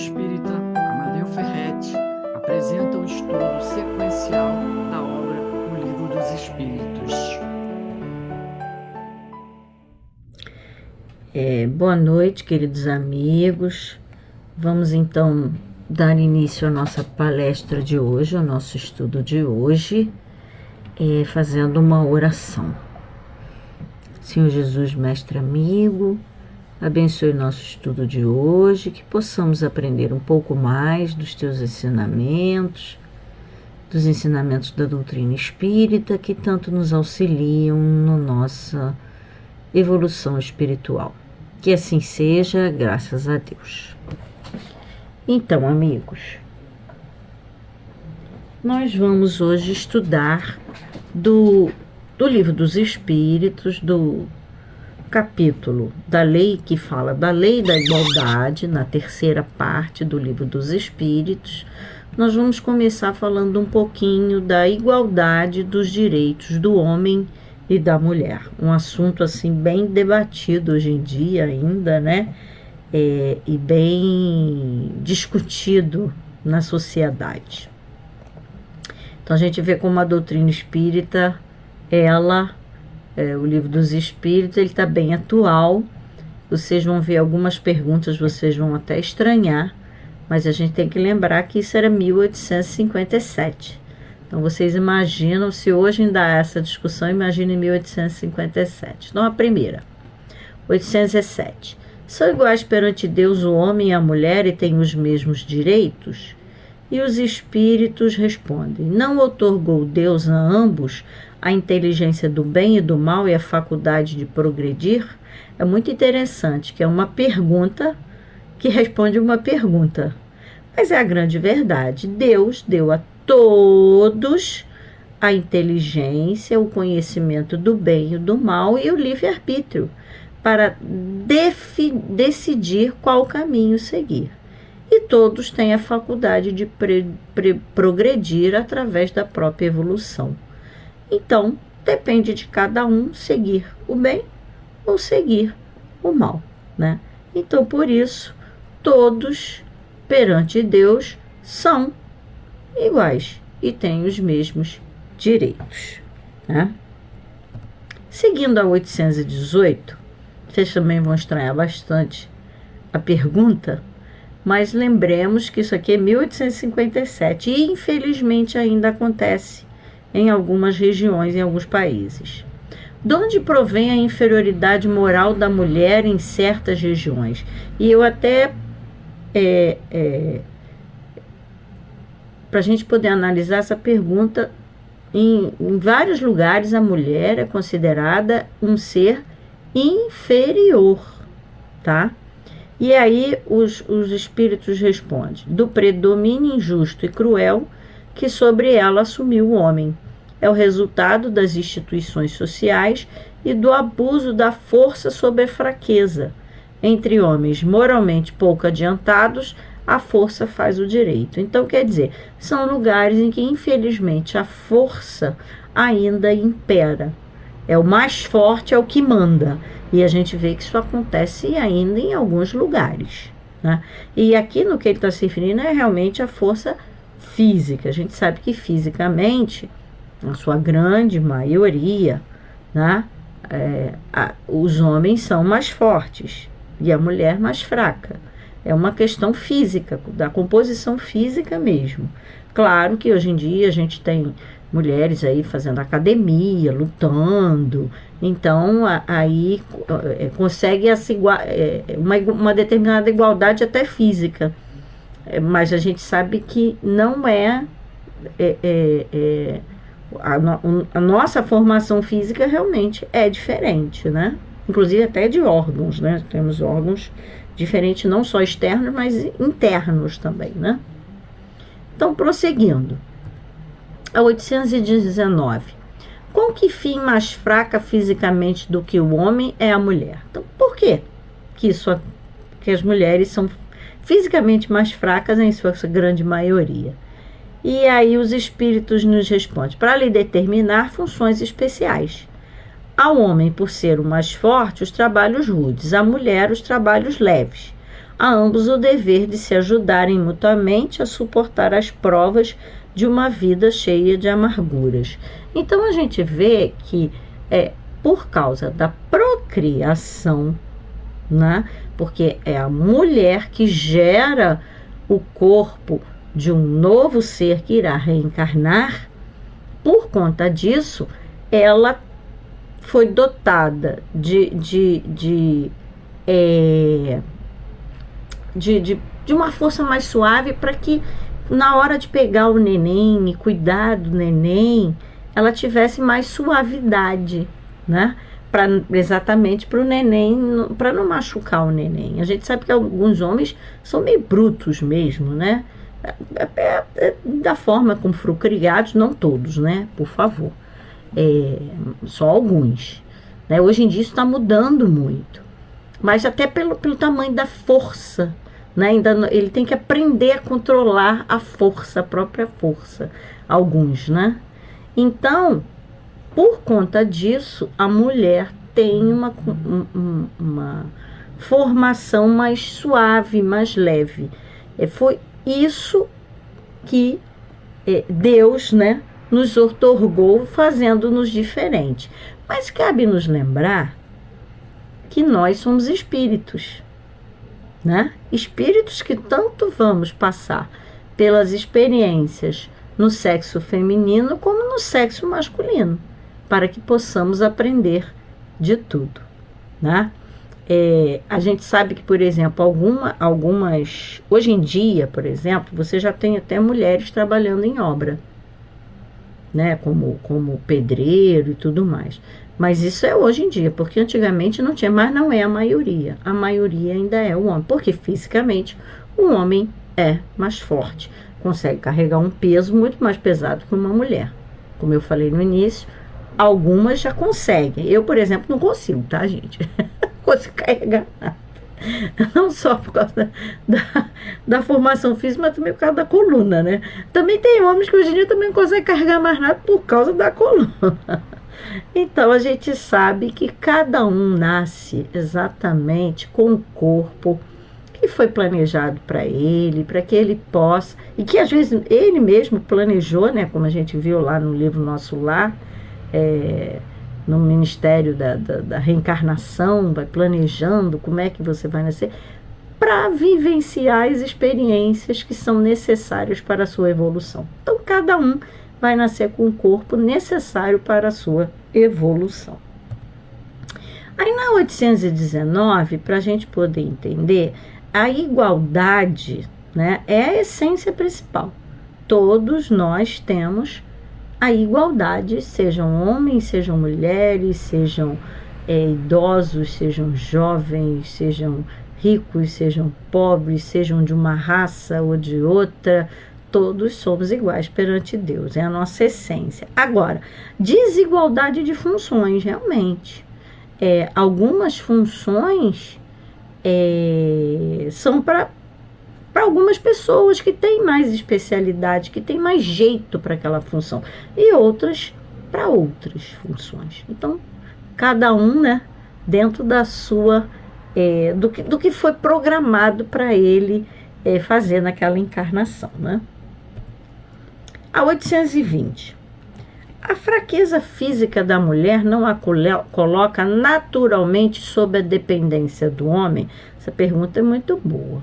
espírita Amadeu Ferretti apresenta o estudo sequencial da obra O Livro dos Espíritos. Boa noite, queridos amigos. Vamos então dar início à nossa palestra de hoje, ao nosso estudo de hoje, fazendo uma oração. Senhor Jesus, mestre amigo, abençoe nosso estudo de hoje, que possamos aprender um pouco mais dos teus ensinamentos, dos ensinamentos da doutrina espírita, que tanto nos auxiliam na nossa evolução espiritual. Que assim seja, graças a Deus. Então, amigos, nós vamos hoje estudar do Livro dos Espíritos, do capítulo da lei que fala da lei da igualdade, na terceira parte do Livro dos Espíritos. Nós vamos começar falando um pouquinho da igualdade dos direitos do homem e da mulher. Um assunto assim bem debatido hoje em dia ainda, né? E bem discutido na sociedade. Então a gente vê como a doutrina espírita, o Livro dos Espíritos, ele está bem atual. Vocês vão ver algumas perguntas, vocês vão até estranhar, mas a gente tem que lembrar que isso era 1857. Então, vocês imaginam, se hoje ainda há essa discussão, imagine 1857. Então, a primeira, 807. São iguais perante Deus o homem e a mulher e têm os mesmos direitos? E os espíritos respondem: não outorgou Deus a ambos a inteligência do bem e do mal e a faculdade de progredir? É muito interessante, que é uma pergunta que responde uma pergunta. Mas é a grande verdade. Deus deu a todos a inteligência, o conhecimento do bem e do mal e o livre-arbítrio para decidir qual caminho seguir. E todos têm a faculdade de progredir através da própria evolução. Então, depende de cada um seguir o bem ou seguir o mal, né? Então, por isso, todos perante Deus são iguais e têm os mesmos direitos, né? Seguindo a 818, vocês também vão estranhar bastante a pergunta, mas lembremos que isso aqui é 1857 e infelizmente ainda acontece em algumas regiões, em alguns países. De onde provém a inferioridade moral da mulher em certas regiões? E eu até, para a gente poder analisar essa pergunta, em vários lugares a mulher é considerada um ser inferior, tá? E aí os espíritos respondem: do predomínio injusto e cruel que sobre ela assumiu o homem. É o resultado das instituições sociais e do abuso da força sobre a fraqueza. Entre homens moralmente pouco adiantados, a força faz o direito. Então, quer dizer, são lugares em que, infelizmente, a força ainda impera. É o mais forte, é o que manda. E a gente vê que isso acontece ainda em alguns lugares, né? E aqui no que ele está se referindo é realmente a força física. A gente sabe que fisicamente, na sua grande maioria, né, os homens são mais fortes e a mulher mais fraca. É uma questão física, da composição física mesmo. Claro que hoje em dia a gente tem mulheres aí fazendo academia, lutando, então aí consegue uma determinada igualdade até física, mas a gente sabe que não a nossa formação física realmente é diferente, né? Inclusive até de órgãos, né? Temos órgãos diferentes, não só externos, mas internos também, né? Então, prosseguindo. A 819. Com que fim mais fraca fisicamente do que o homem é a mulher? Então, por quê que as mulheres são fisicamente mais fracas em sua grande maioria? E aí os espíritos nos respondem: para lhe determinar funções especiais. Ao homem, por ser o mais forte, os trabalhos rudes, à mulher, os trabalhos leves. a ambos o dever de se ajudarem mutuamente a suportar as provas de uma vida cheia de amarguras. Então a gente vê que por causa da procriação, né? Porque é a mulher que gera o corpo de um novo ser que irá reencarnar, por conta disso, ela foi dotada de uma força mais suave para que na hora de pegar o neném e cuidar do neném, ela tivesse mais suavidade, né? Exatamente para o neném, para não machucar o neném. A gente sabe que alguns homens são meio brutos mesmo, né? Da forma como foram criados, não todos, né? Por favor. Só alguns. Né? Hoje em dia isso está mudando muito. Mas até pelo tamanho da força, né? Ele tem que aprender a controlar a força, a própria força. Alguns, né? Então, por conta disso, a mulher tem uma formação mais suave, mais leve. Foi isso que Deus, né, nos outorgou, fazendo-nos diferentes. Mas cabe nos lembrar que nós somos espíritos, né? Espíritos que tanto vamos passar pelas experiências no sexo feminino como no sexo masculino, para que possamos aprender de tudo, né? A gente sabe que, por exemplo, algumas... Hoje em dia, por exemplo, você já tem até mulheres trabalhando em obra, né? Como pedreiro e tudo mais. Mas isso é hoje em dia, porque antigamente não tinha, mas não é a maioria. A maioria ainda é o homem, porque fisicamente o homem é mais forte, consegue carregar um peso muito mais pesado que uma mulher. Como eu falei no início, algumas já conseguem. Eu, por exemplo, não consigo, tá, gente? Não consigo carregar nada. Não só por causa da formação física, mas também por causa da coluna, né? Também tem homens que hoje em dia também não conseguem carregar mais nada por causa da coluna. Então, a gente sabe que cada um nasce exatamente com o corpo que foi planejado para ele, para que ele possa, e que às vezes ele mesmo planejou, né? Como a gente viu lá no livro Nosso Lar, no Ministério da Reencarnação, vai planejando como é que você vai nascer, para vivenciar as experiências que são necessárias para a sua evolução. Então, cada um vai nascer com o corpo necessário para a sua evolução. Aí, na 819, para a gente poder entender, a igualdade, né, é a essência principal. Todos nós temos a igualdade, sejam homens, sejam mulheres, sejam idosos, sejam jovens, sejam ricos, sejam pobres, sejam de uma raça ou de outra, todos somos iguais perante Deus, é a nossa essência. Agora, desigualdade de funções, realmente. Algumas funções são para algumas pessoas que têm mais especialidade, que têm mais jeito para aquela função, e outras para outras funções. Então, cada um, né, dentro da sua, do que foi programado para ele fazer naquela encarnação, né? A 820. A fraqueza física da mulher não a coloca naturalmente sob a dependência do homem? Essa pergunta é muito boa.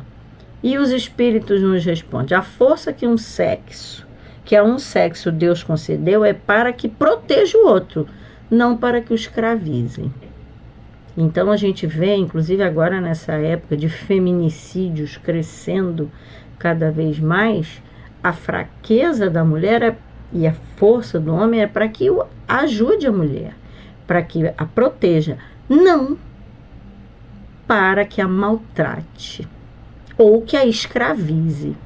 E os espíritos nos respondem: a força que a um sexo Deus concedeu é para que proteja o outro, não para que o escravizem. Então a gente vê, inclusive agora nessa época de feminicídios crescendo cada vez mais, a fraqueza da mulher e a força do homem é para que ajude a mulher, para que a proteja, não para que a maltrate ou que a escravize,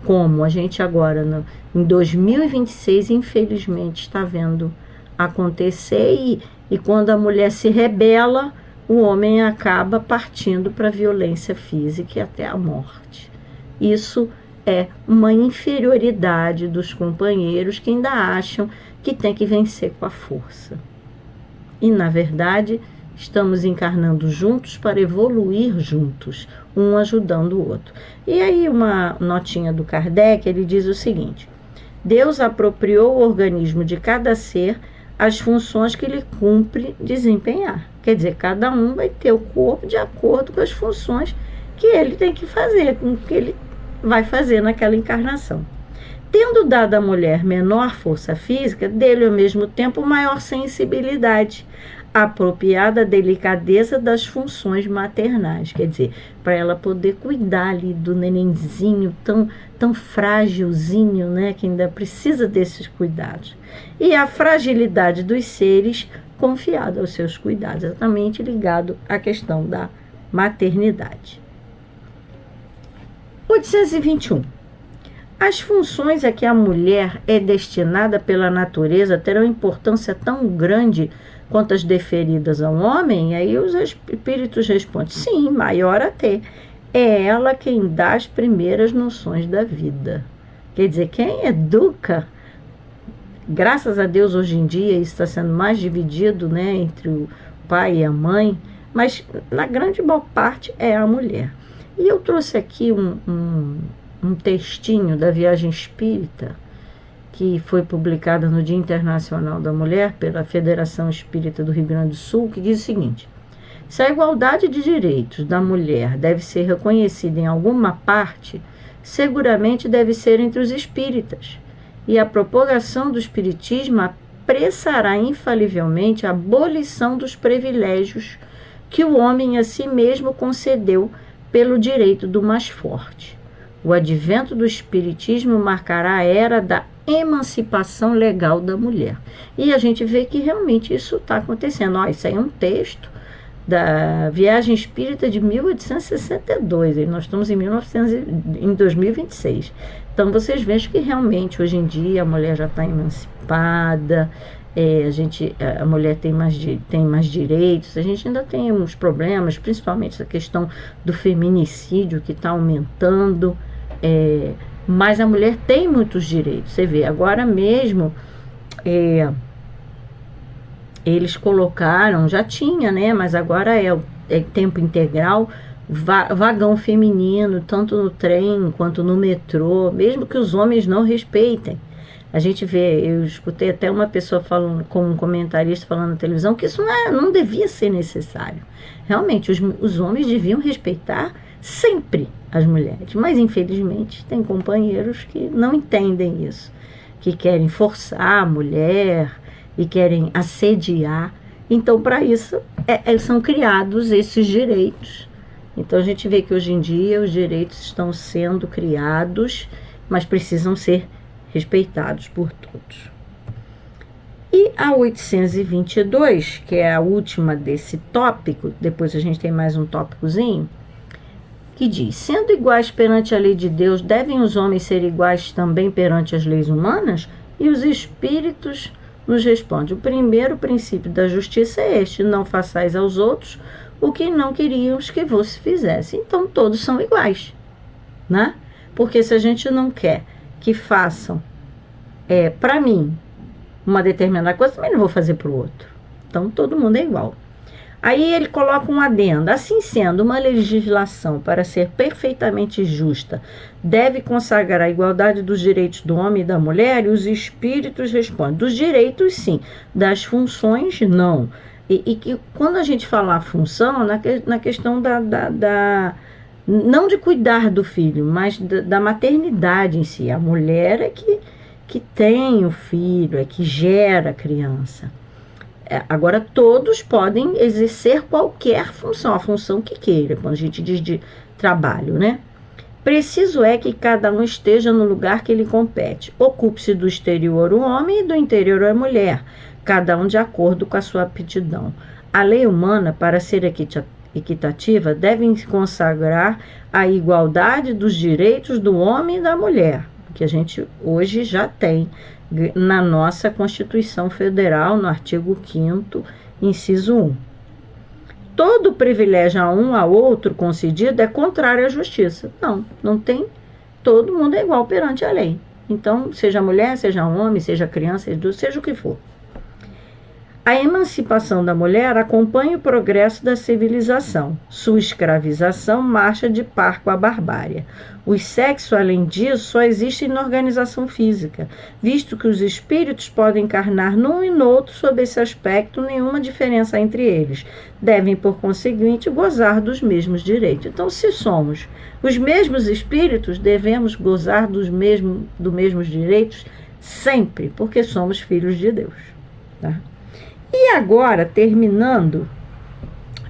como a gente agora, em 2026, infelizmente, está vendo acontecer, e quando a mulher se rebela, o homem acaba partindo para a violência física e até a morte. Isso é uma inferioridade dos companheiros que ainda acham que tem que vencer com a força. E, na verdade, estamos encarnando juntos para evoluir juntos, um ajudando o outro. E aí uma notinha do Kardec, ele diz o seguinte: Deus apropriou o organismo de cada ser as funções que ele cumpre desempenhar. Quer dizer, cada um vai ter o corpo de acordo com as funções que ele tem que fazer, com o que ele vai fazer naquela encarnação. Tendo dado à mulher menor força física, dele ao mesmo tempo maior sensibilidade, apropriada à delicadeza das funções maternais. Quer dizer, para ela poder cuidar ali do nenenzinho tão frágilzinho, né, que ainda precisa desses cuidados. E a fragilidade dos seres confiada aos seus cuidados, exatamente ligado à questão da maternidade. 821. As funções a que a mulher é destinada pela natureza terão importância tão grande quanto as deferidas ao homem? E aí os espíritos respondem: sim, maior até. É ela quem dá as primeiras noções da vida. Quer dizer, quem educa, graças a Deus hoje em dia isso está sendo mais dividido, né, entre o pai e a mãe, mas na grande boa parte é a mulher. E eu trouxe aqui um textinho da Viagem Espírita, que foi publicada no Dia Internacional da Mulher pela Federação Espírita do Rio Grande do Sul, que diz o seguinte: se a igualdade de direitos da mulher deve ser reconhecida em alguma parte, seguramente deve ser entre os espíritas, e a propagação do espiritismo apressará infalivelmente a abolição dos privilégios que o homem a si mesmo concedeu pelo direito do mais forte. O advento do espiritismo marcará a era da emancipação legal da mulher. E a gente vê que realmente isso está acontecendo. Isso aí é um texto da Viagem Espírita de 1862, e nós estamos em 2026. Então vocês vejam que realmente hoje em dia a mulher já está emancipada, a mulher tem mais direitos. A gente ainda tem uns problemas, principalmente essa questão do feminicídio que está aumentando, mas a mulher tem muitos direitos. Você vê, agora mesmo eles colocaram, já tinha, né, mas agora é tempo integral, vagão feminino, tanto no trem quanto no metrô, mesmo que os homens não respeitem. A gente vê, eu escutei até uma pessoa falando, como um comentarista falando na televisão, que isso não devia ser necessário. Realmente, os homens deviam respeitar sempre as mulheres, mas infelizmente tem companheiros que não entendem isso, que querem forçar a mulher e querem assediar. Então, para isso, são criados esses direitos. Então, a gente vê que hoje em dia os direitos estão sendo criados, mas precisam ser respeitados por todos. E a 822, que é a última desse tópico, depois a gente tem mais um tópicozinho, que diz: sendo iguais perante a lei de Deus, devem os homens ser iguais também perante as leis humanas? E os espíritos nos respondem: o primeiro princípio da justiça é este: não façais aos outros o que não queríamos que vos fizesse. Então todos são iguais, né? Porque se a gente não quer que façam para mim uma determinada coisa, também não vou fazer para o outro. Então todo mundo é igual. Aí ele coloca um adendo: assim sendo, uma legislação, para ser perfeitamente justa, deve consagrar a igualdade dos direitos do homem e da mulher? E os espíritos respondem: dos direitos sim, das funções não. E que quando a gente fala função, na questão não de cuidar do filho, mas da maternidade em si. A mulher é que tem o filho, é que gera a criança. Agora, todos podem exercer qualquer função, a função que queira, quando a gente diz de trabalho, né? Preciso é que cada um esteja no lugar que lhe compete. Ocupe-se do exterior o homem e do interior a mulher, cada um de acordo com a sua aptidão. A lei humana, para ser equitativa, deve consagrar a igualdade dos direitos do homem e da mulher, que a gente hoje já tem na nossa Constituição Federal, no artigo 5º, inciso 1. Todo privilégio a um ao outro concedido é contrário à justiça. Não tem. Todo mundo é igual perante a lei. Então, seja mulher, seja homem, seja criança, seja o que for. A emancipação da mulher acompanha o progresso da civilização. Sua escravização marcha de par com a barbárie. O sexo, além disso, só existe na organização física, visto que os espíritos podem encarnar num e no outro. Sob esse aspecto, nenhuma diferença entre eles. Devem, por conseguinte, gozar dos mesmos direitos. Então, se somos os mesmos espíritos, devemos gozar dos mesmos direitos sempre, porque somos filhos de Deus. Tá? E agora, terminando,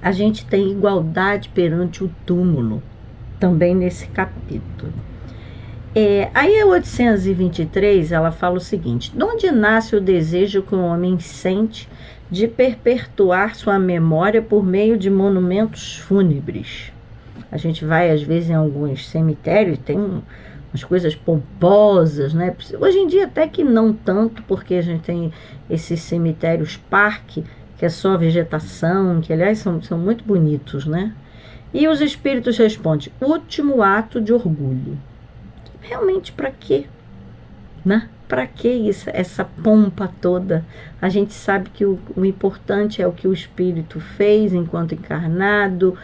a gente tem igualdade perante o túmulo, também nesse capítulo. Aí a 823, ela fala o seguinte: de onde nasce o desejo que o homem sente de perpetuar sua memória por meio de monumentos fúnebres? A gente vai, às vezes, em alguns cemitérios, tem umas coisas pomposas, né? Hoje em dia até que não tanto, porque a gente tem esses cemitérios parque, que é só vegetação, que aliás são muito bonitos, né? E os espíritos respondem: último ato de orgulho. Realmente, para quê? Né? Para que isso, essa pompa toda? A gente sabe que o importante é o que o espírito fez enquanto encarnado,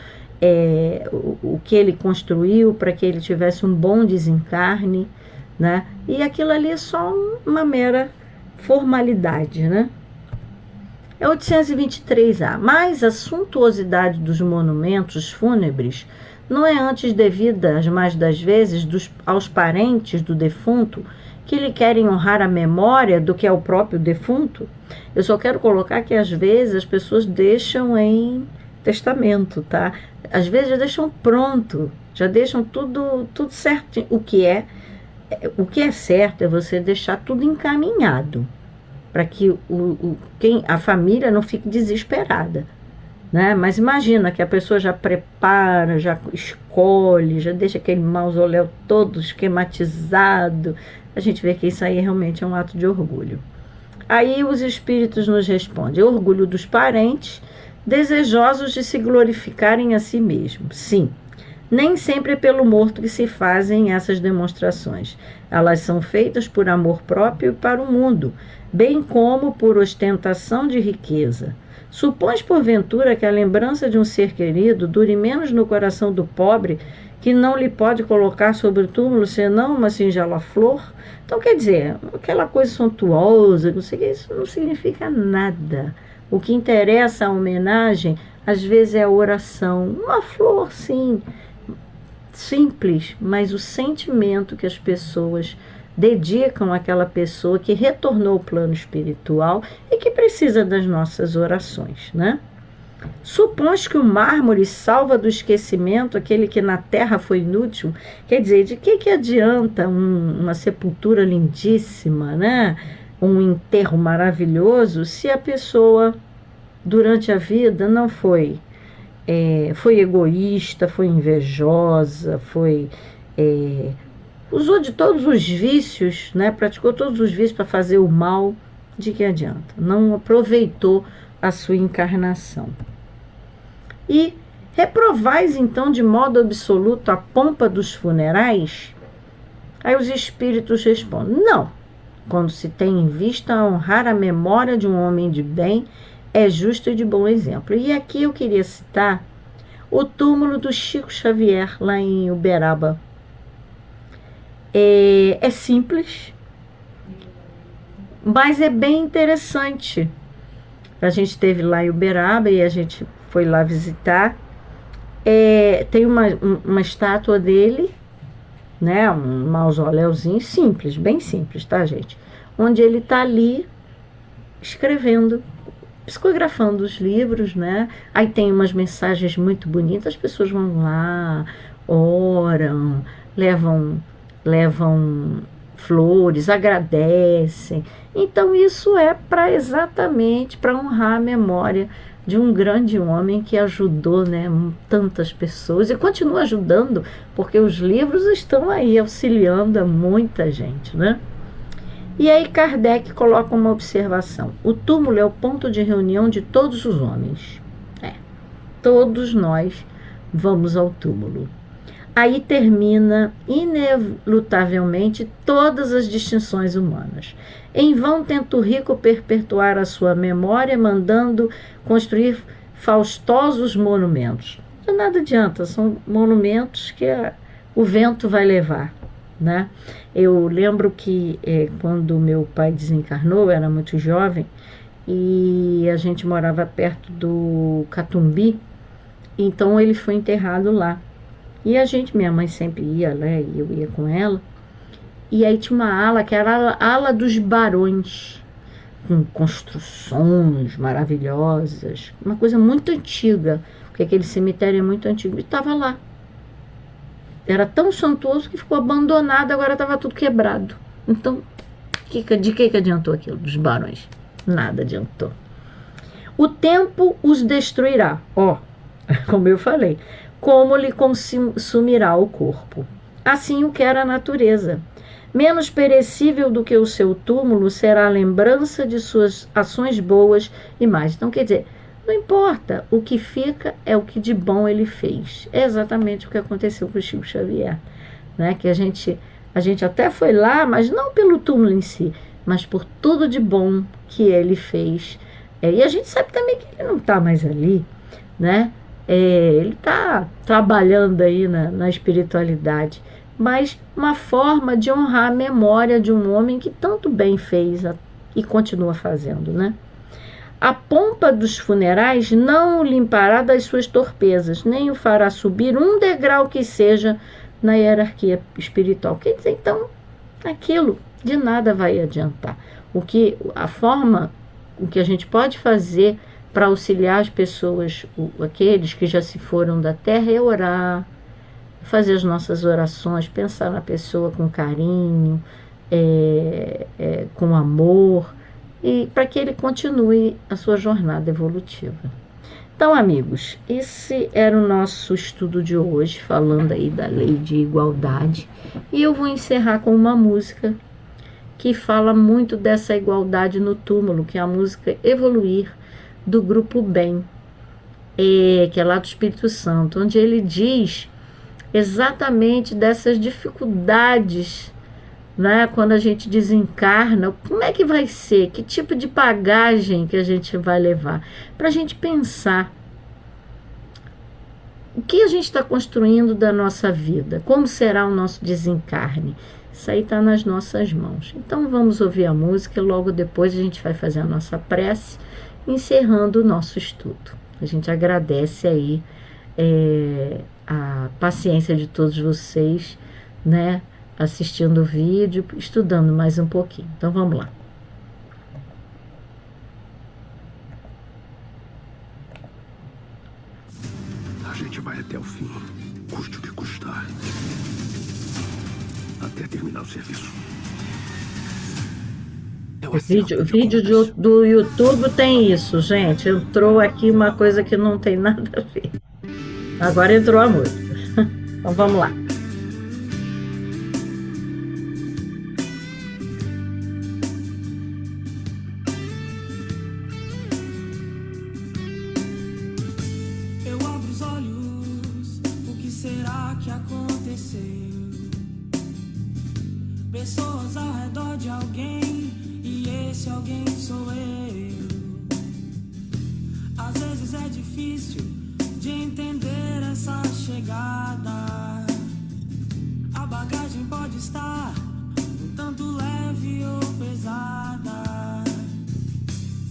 o que ele construiu para que ele tivesse um bom desencarne, né? E aquilo ali é só uma mera formalidade, né? 823A. Mas a suntuosidade dos monumentos fúnebres não é antes devida, as mais das vezes, aos parentes do defunto, que lhe querem honrar a memória do que é o próprio defunto. Eu só quero colocar que às vezes as pessoas deixam em testamento, tá? Às vezes já deixam pronto, já deixam tudo certo. O que é certo é você deixar tudo encaminhado, para que a família não fique desesperada, né? Mas imagina que a pessoa já prepara, já escolhe, já deixa aquele mausoléu todo esquematizado. A gente vê que isso aí realmente é um ato de orgulho. Aí os espíritos nos respondem: orgulho dos parentes, desejosos de se glorificarem a si mesmos. Sim, nem sempre é pelo morto que se fazem essas demonstrações. Elas são feitas por amor próprio e para o mundo, bem como por ostentação de riqueza. Supões, porventura, que a lembrança de um ser querido dure menos no coração do pobre, que não lhe pode colocar sobre o túmulo senão uma singela flor? Então, quer dizer, aquela coisa suntuosa, não sei o que, isso não significa nada. O que interessa a homenagem, às vezes, é a oração. Uma flor, sim, simples, mas o sentimento que as pessoas dedicam àquela pessoa que retornou ao plano espiritual e que precisa das nossas orações, né? Supões que o mármore salva do esquecimento aquele que na terra foi inútil? Quer dizer, de que adianta uma sepultura lindíssima, né? Um enterro maravilhoso, se a pessoa durante a vida não foi egoísta, foi invejosa, usou de todos os vícios, né? Praticou todos os vícios para fazer o mal. De que adianta? Não aproveitou a sua encarnação. E reprovais então de modo absoluto a pompa dos funerais? Aí os espíritos respondem: não. Quando se tem em vista honrar a memória de um homem de bem, é justo e de bom exemplo. E aqui eu queria citar o túmulo do Chico Xavier, lá em Uberaba. É simples, mas é bem interessante. A gente esteve lá em Uberaba e a gente foi lá visitar. Tem uma estátua dele, né, um mausoléuzinho simples, bem simples, tá, gente? Onde ele está ali escrevendo, psicografando os livros, né? Aí tem umas mensagens muito bonitas, as pessoas vão lá, oram, levam flores, agradecem. Então isso é exatamente para honrar a memória de um grande homem que ajudou, né, tantas pessoas e continua ajudando, porque os livros estão aí auxiliando a muita gente, né? E aí Kardec coloca uma observação: o túmulo é o ponto de reunião de todos os homens. Todos nós vamos ao túmulo. aí termina inelutavelmente todas as distinções humanas. Em vão tenta o rico perpetuar a sua memória, mandando construir faustosos monumentos. De nada adianta, são monumentos que o vento vai levar, né? Eu lembro que quando meu pai desencarnou, eu era muito jovem, e a gente morava perto do Catumbi, então ele foi enterrado lá. E minha mãe sempre ia, né? E eu ia com ela. E aí tinha uma ala que era a ala dos barões, com construções maravilhosas, uma coisa muito antiga, porque aquele cemitério é muito antigo, e estava lá. Era tão suntuoso que ficou abandonado, agora estava tudo quebrado. Então, de que adiantou aquilo dos barões? Nada adiantou. O tempo os destruirá, como eu falei, como lhe consumirá o corpo. Assim o quer a natureza. Menos perecível do que o seu túmulo será a lembrança de suas ações boas e mais. Então, quer dizer, não importa, o que fica é o que de bom ele fez. É exatamente o que aconteceu com o Chico Xavier, né? Que a gente até foi lá, mas não pelo túmulo em si, mas por tudo de bom que ele fez. E a gente sabe também que ele não está mais ali, né? Ele está trabalhando aí na espiritualidade, mas uma forma de honrar a memória de um homem que tanto bem fez e continua fazendo, né? A pompa dos funerais não o limpará das suas torpezas, nem o fará subir um degrau que seja na hierarquia espiritual. Quer dizer, então, aquilo de nada vai adiantar. O que a gente pode fazer para auxiliar as pessoas, aqueles que já se foram da terra, é orar, fazer as nossas orações, pensar na pessoa com carinho, com amor, e para que ele continue a sua jornada evolutiva. Então, amigos, esse era o nosso estudo de hoje, falando aí da lei de igualdade, e eu vou encerrar com uma música que fala muito dessa igualdade no túmulo, que é a música Evoluir, do Grupo Bem, que é lá do Espírito Santo, onde ele diz exatamente dessas dificuldades, né, quando a gente desencarna, como é que vai ser, que tipo de bagagem que a gente vai levar, para a gente pensar o que a gente está construindo da nossa vida, como será o nosso desencarne. Isso aí está nas nossas mãos. Então vamos ouvir a música e logo depois a gente vai fazer a nossa prece, encerrando o nosso estudo. A gente agradece aí a paciência de todos vocês, né, assistindo o vídeo, estudando mais um pouquinho. Então vamos lá. A gente vai até o fim, custe o que custar, até terminar o serviço. O vídeo do YouTube tem isso, gente. Entrou aqui uma coisa que não tem nada a ver. Agora entrou a música. Então vamos lá. Eu abro os olhos, o que será que aconteceu? Pessoas ao redor de alguém, e esse alguém sou eu. Às vezes é difícil de entender essa chegada. A bagagem pode estar um tanto leve ou pesada.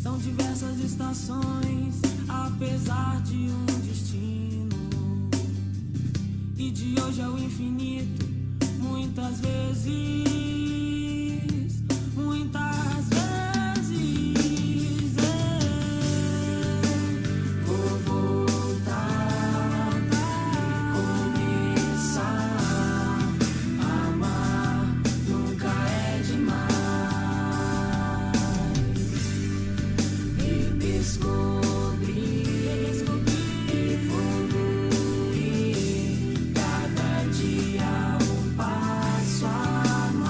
São diversas estações, apesar de um destino. E de hoje ao infinito, muitas vezes. Cada dia um passo a mais.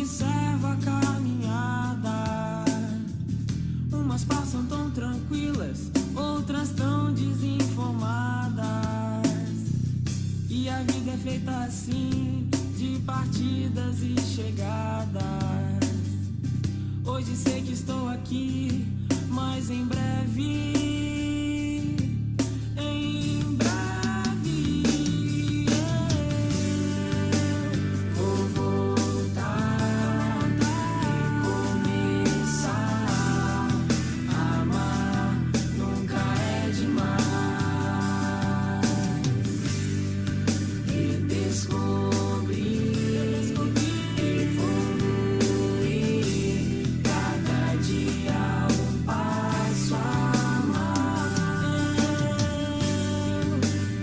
observo a caminhada. Umas passam tão tranquilas, outras tão desinformadas. E a vida é feita assim, de partidas e chegadas. Hoje sei que estou aqui, mas em breve, vou voltar e começar. Amar nunca é demais. E descobrir, evoluir, cada dia um passo a mais.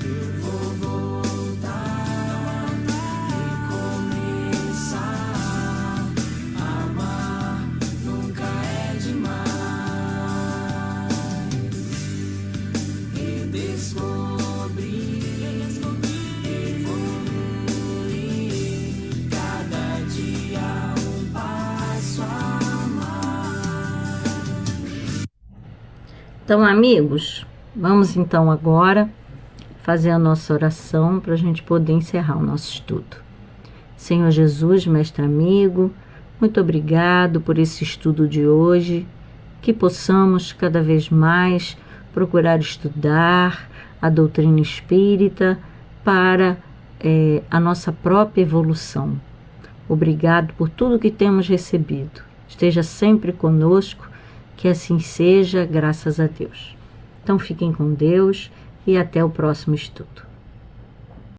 Eu vou voltar e começar. Amar nunca é demais. E descobrir, evoluir, cada dia um passo a mais. Então, amigos, vamos então agora fazer a nossa oração para a gente poder encerrar o nosso estudo. Senhor Jesus, mestre amigo, muito obrigado por esse estudo de hoje, que possamos cada vez mais procurar estudar a doutrina espírita para a nossa própria evolução. Obrigado por tudo que temos recebido. Esteja sempre conosco, que assim seja, graças a Deus. Então fiquem com Deus e até o próximo estudo.